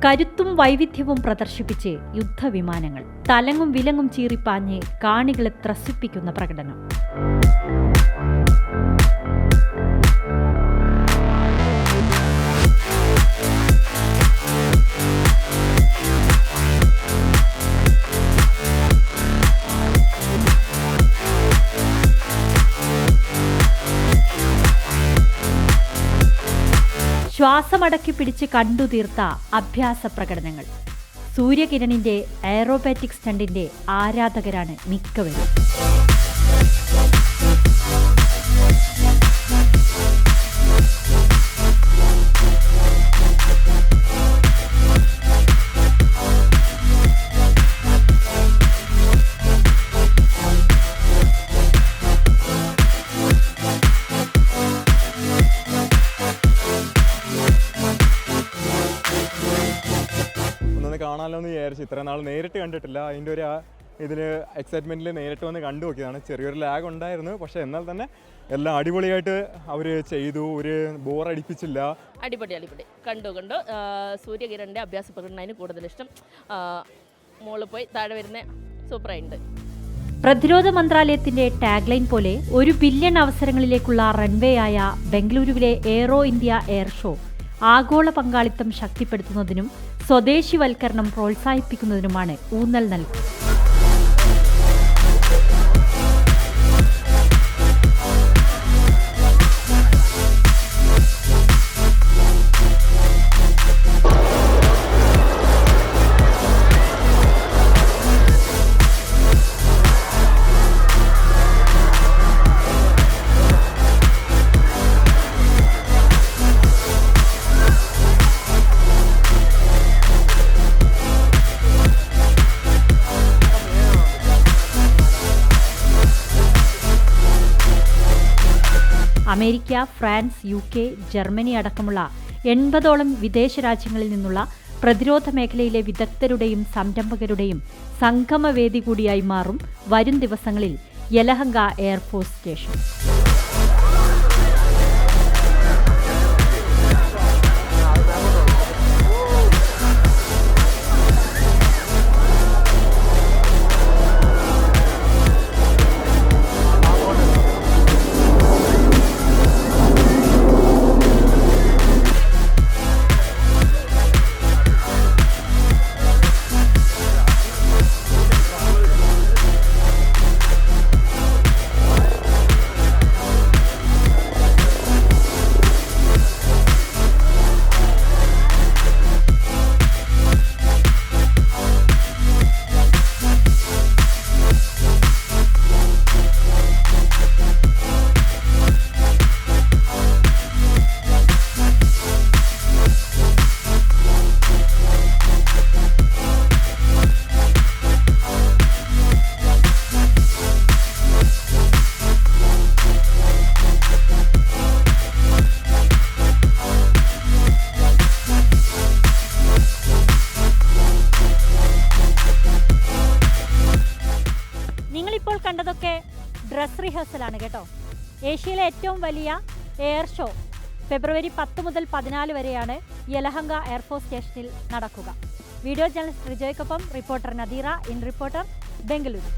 കരുത്തും വൈവിധ്യവും പ്രദർശിപ്പിച്ച് യുദ്ധവിമാനങ്ങൾ തലങ്ങും വിലങ്ങും ചീറിപ്പാഞ്ഞ് കാണികളെ ത്രസിപ്പിക്കുന്ന പ്രകടനം. ശ്വാസമടക്കി പിടിച്ച് കണ്ടുതീർത്ത അഭ്യാസ പ്രകടനങ്ങൾ. സൂര്യകിരണിന്റെ എയറോബാറ്റിക് സ്റ്റണ്ടിന്റെ ആരാധകരാണ് മിക്കവരും. കാണാമല്ലോ എന്ന് വിചാരിച്ചു. ഇത്ര നാൾ നേരിട്ട് കണ്ടിട്ടില്ല. അതിൻ്റെ ഒരു ഇതിൽ എക്സൈറ്റ്മെൻറ്റിൽ നേരിട്ട് വന്ന് കണ്ടു നോക്കിയതാണ്. ചെറിയൊരു ലാഗ് ഉണ്ടായിരുന്നു, പക്ഷേ എന്നാൽ തന്നെ എല്ലാം അടിപൊളിയായിട്ട് അവർ ചെയ്തു. ഒരു ബോറടിപ്പിച്ചില്ല. അടിപൊളി കണ്ടു സൂര്യകിരണിൻ്റെ അഭ്യാസ പ്രകടനത്തിന് കൂടുതൽ ഇഷ്ടം. മോള് പോയി താഴെ വരുന്ന സൂപ്പറായിട്ടുണ്ട്. പ്രതിരോധ മന്ത്രാലയത്തിന്റെ ടാഗ്ലൈൻ പോലെ 1 ബില്യൺ അവസരങ്ങളിലേക്കുള്ള റൺവേ ആയ ബംഗളൂരുവിലെ എയ്റോ ഇന്ത്യ എയർ ഷോ ആഗോള പങ്കാളിത്തം ശക്തിപ്പെടുത്തുന്നതിനും സ്വദേശിവൽക്കരണം പ്രോത്സാഹിപ്പിക്കുന്നതിനുമാണ് ഊന്നൽ നൽകുന്നത്. അമേരിക്ക, ഫ്രാൻസ്, UK, ജർമ്മനി അടക്കമുള്ള 80ഓളം വിദേശ രാജ്യങ്ങളിൽ നിന്നുള്ള പ്രതിരോധ മേഖലയിലെ വിദഗ്ധരുടെയും സംരംഭകരുടെയും സംഗമവേദി കൂടിയായി മാറും വരും ദിവസങ്ങളിൽ യലഹങ്ക എയർഫോഴ്സ് സ്റ്റേഷൻ. നിങ്ങളിപ്പോൾ കണ്ടതൊക്കെ ഡ്രസ് റിഹേഴ്സലാണ് കേട്ടോ. ഏഷ്യയിലെ ഏറ്റവും വലിയ എയർ ഷോ ഫെബ്രുവരി 10 മുതൽ 14 വരെയാണ് യലഹങ്ക എയർഫോഴ്സ് സ്റ്റേഷനിൽ നടക്കുക. വീഡിയോ ജേർണലിസ്റ്റ് റിജോയ്ക്കൊപ്പം reporter Nadeera, in Reporter, Bengaluru.